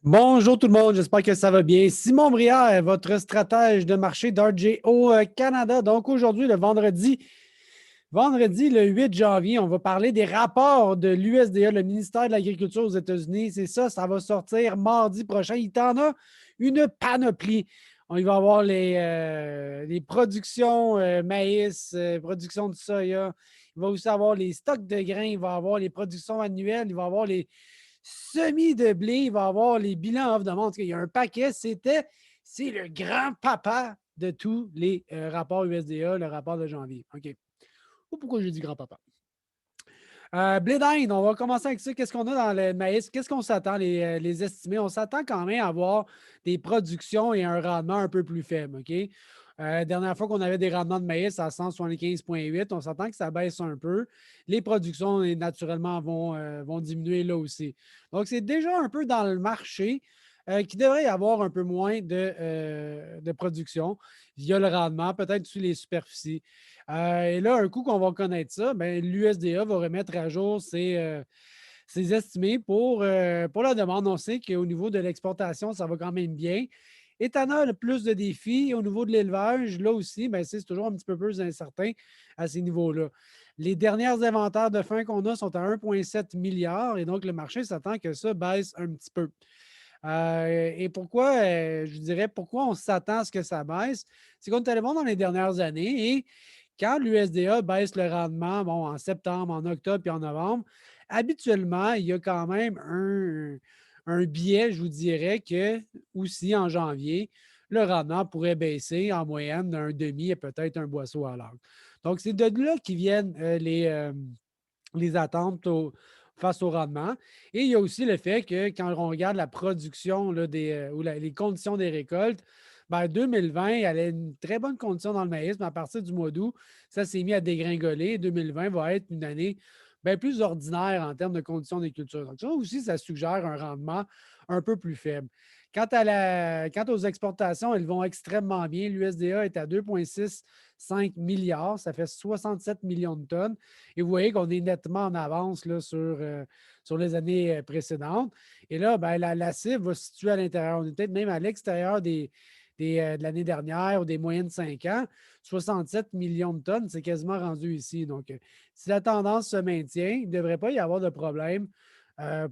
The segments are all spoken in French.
Bonjour tout le monde, j'espère que ça va bien. Simon Brière, votre stratège de marché d'RJO Canada. Donc aujourd'hui, vendredi le 8 janvier, on va parler des rapports de l'USDA, le ministère de l'Agriculture aux États-Unis. C'est ça, ça va sortir mardi prochain. Il t'en a une panoplie. Il va y avoir les productions maïs, production de soya. Il va aussi avoir les stocks de grains. Il va y avoir les productions annuelles. Il va y avoir les semis de blé. Il va y avoir les bilans off de montre. Il y a un paquet. C'est le grand-papa de tous les rapports USDA, le rapport de janvier. OK. Ou pourquoi j'ai dit grand-papa? Blé d'Inde, on va commencer avec ça. Qu'est-ce qu'on a dans le maïs? Qu'est-ce qu'on s'attend, les estimés? On s'attend quand même à avoir des productions et un rendement un peu plus faible. OK? Dernière fois qu'on avait des rendements de maïs à 175,8, on s'attend que ça baisse un peu. Les productions, naturellement, vont diminuer là aussi. Donc, c'est déjà un peu dans le marché qu'il devrait y avoir un peu moins de production via le rendement, peut-être sur les superficies. Et là, un coup qu'on va connaître ça, ben, l'USDA va remettre à jour ses estimés pour la demande. On sait qu'au niveau de l'exportation, ça va quand même bien. Éthanol, plus de défis. Au niveau de l'élevage, là aussi, ben, c'est toujours un petit peu plus incertain à ces niveaux-là. Les dernières inventaires de fin qu'on a sont à 1,7 milliard et donc le marché s'attend que ça baisse un petit peu. Et pourquoi, je dirais, pourquoi on s'attend à ce que ça baisse? C'est qu'on est allé voir dans les dernières années et quand l'USDA baisse le rendement, bon, en septembre, en octobre et en novembre, habituellement, il y a quand même un biais, je vous dirais, que aussi en janvier, le rendement pourrait baisser en moyenne d'un demi et peut-être un boisseau à l'heure. Donc, c'est de là qui viennent les attentes face au rendement. Et il y a aussi le fait que quand on regarde la production là, ou les conditions des récoltes, ben 2020, elle a une très bonne condition dans le maïs, mais à partir du mois d'août, ça s'est mis à dégringoler. 2020 va être une année bien plus ordinaire en termes de conditions des cultures. Donc, ça aussi, ça suggère un rendement un peu plus faible. Quant aux exportations, elles vont extrêmement bien. L'USDA est à 2,65 milliards, ça fait 67 millions de tonnes. Et vous voyez qu'on est nettement en avance là, sur les années précédentes. Et là, ben, la cible va se situer à l'intérieur. On est peut-être même à l'extérieur de l'année dernière ou des moyennes de 5 ans. 67 millions de tonnes, c'est quasiment rendu ici. Donc, si la tendance se maintient, il ne devrait pas y avoir de problème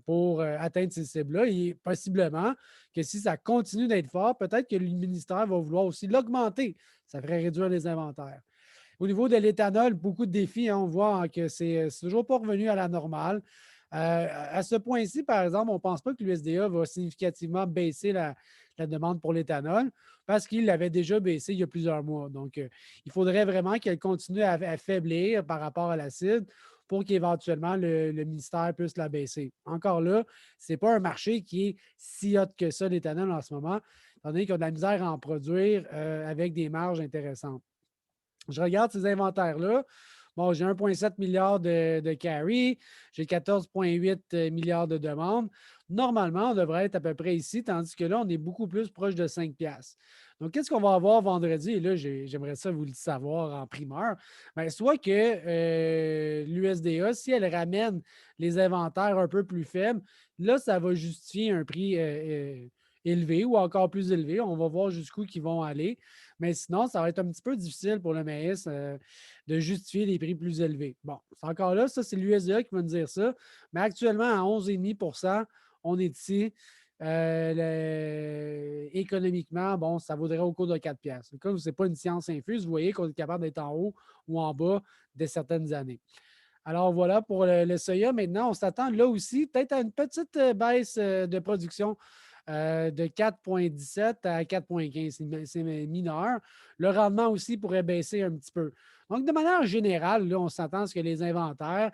pour atteindre ces cibles-là. Et possiblement que si ça continue d'être fort, peut-être que le ministère va vouloir aussi l'augmenter. Ça ferait réduire les inventaires. Au niveau de l'éthanol, beaucoup de défis. Hein, on voit hein, que c'est toujours pas revenu à la normale. À ce point-ci, par exemple, on ne pense pas que l'USDA va significativement baisser la demande pour l'éthanol parce qu'il l'avait déjà baissé il y a plusieurs mois. Donc, il faudrait vraiment qu'elle continue à faiblir par rapport à l'acide pour qu'éventuellement le ministère puisse la baisser. Encore là, ce n'est pas un marché qui est si hot que ça, l'éthanol en ce moment, étant donné qu'on a de la misère à en produire avec des marges intéressantes. Je regarde ces inventaires-là. Bon, j'ai 1,7 milliard de carry, j'ai 14,8 milliards de demandes. Normalement, on devrait être à peu près ici, tandis que là, on est beaucoup plus proche de 5 piastres. Donc, qu'est-ce qu'on va avoir vendredi? Et là, j'aimerais ça vous le savoir en primeur. Bien, soit que l'USDA, si elle ramène les inventaires un peu plus faibles, là, ça va justifier un prix élevé ou encore plus élevé. On va voir jusqu'où ils vont aller. Mais sinon, ça va être un petit peu difficile pour le maïs de justifier des prix plus élevés. Bon, c'est encore là, ça, c'est l'USDA qui va nous dire ça. Mais actuellement, à 11,5 on est ici. Économiquement, bon, ça vaudrait au cours de 4 piastres. Comme ce n'est pas une science infuse, vous voyez qu'on est capable d'être en haut ou en bas de certaines années. Alors voilà pour le soya. Maintenant, on s'attend là aussi peut-être à une petite baisse de production de 4,17 à 4,15. C'est mineur. Le rendement aussi pourrait baisser un petit peu. Donc, de manière générale, là, on s'attend à ce que les inventaires,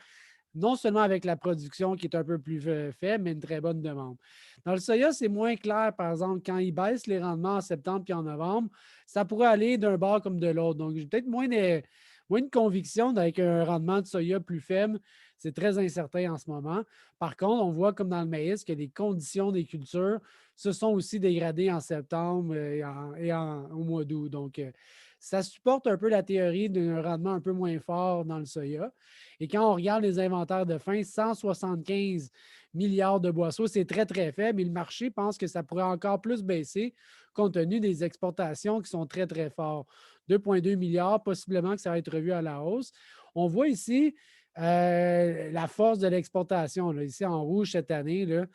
non seulement avec la production qui est un peu plus faible, mais une très bonne demande. Dans le soya, c'est moins clair, par exemple, quand ils baissent les rendements en septembre et en novembre, ça pourrait aller d'un bord comme de l'autre. Donc, j'ai peut-être moins de conviction avec un rendement de soya plus faible. C'est très incertain en ce moment. Par contre, on voit comme dans le maïs que les conditions des cultures se sont aussi dégradées en septembre au mois d'août. Donc, ça supporte un peu la théorie d'un rendement un peu moins fort dans le soya. Et quand on regarde les inventaires de fin, 175 milliards de boisseaux, c'est très, très faible. Et le marché pense que ça pourrait encore plus baisser compte tenu des exportations qui sont très, très fortes. 2,2 milliards, possiblement que ça va être revu à la hausse. On voit ici la force de l'exportation, ici en rouge cette année, là,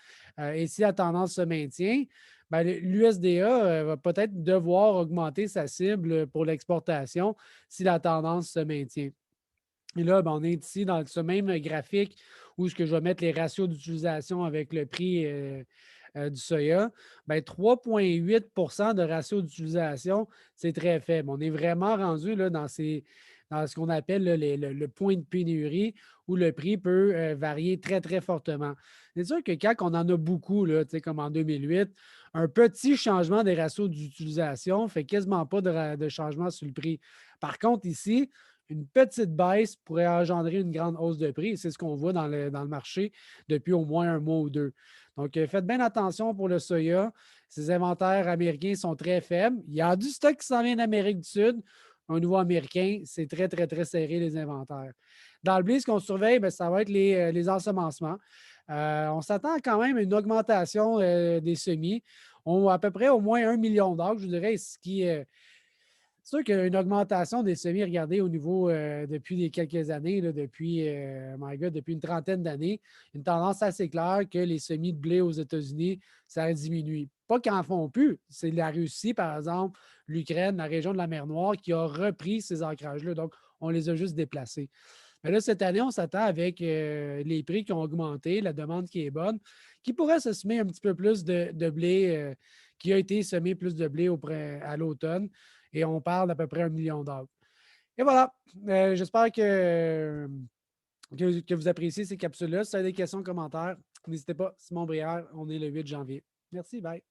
et si la tendance se maintient, ben, l'USDA va peut-être devoir augmenter sa cible pour l'exportation si la tendance se maintient. Et là, ben, on est ici dans ce même graphique où ce que je vais mettre les ratios d'utilisation avec le prix du soya. Ben, 3,8 de ratio d'utilisation, c'est très faible. On est vraiment rendu là, dans ce qu'on appelle là, le point de pénurie où le prix peut varier très, très fortement. C'est sûr que quand on en a beaucoup, là, comme en 2008, un petit changement des ratios d'utilisation ne fait quasiment pas de changement sur le prix. Par contre, ici, une petite baisse pourrait engendrer une grande hausse de prix. C'est ce qu'on voit dans le marché depuis au moins un mois ou deux. Donc, faites bien attention pour le soya. Ces inventaires américains sont très faibles. Il y a du stock qui s'en vient d'Amérique du Sud. Au niveau américain, c'est très, très, très serré, les inventaires. Dans le blé, ce qu'on surveille, bien, ça va être les ensemencements. On s'attend quand même à une augmentation des semis. On a à peu près au moins 1 million d'acres, je dirais, ce qui c'est sûr qu'il y a une augmentation des semis, regardez, au niveau depuis quelques années, là, depuis, my God, depuis une trentaine d'années, une tendance assez claire que les semis de blé aux États-Unis, ça diminue. Pas qu'ils n'en font plus, c'est la Russie, par exemple, l'Ukraine, la région de la mer Noire, qui a repris ces ancrages-là. Donc, on les a juste déplacés. Mais là, cette année, on s'attend avec les prix qui ont augmenté, la demande qui est bonne, qui pourrait se semer un petit peu plus de blé, qui a été semé plus de blé à l'automne. Et on parle d'à peu près 1 million d'acres. Et voilà. J'espère que vous appréciez ces capsules-là. Si vous avez des questions, commentaires, n'hésitez pas. Simon Brière, on est le 8 janvier. Merci, bye.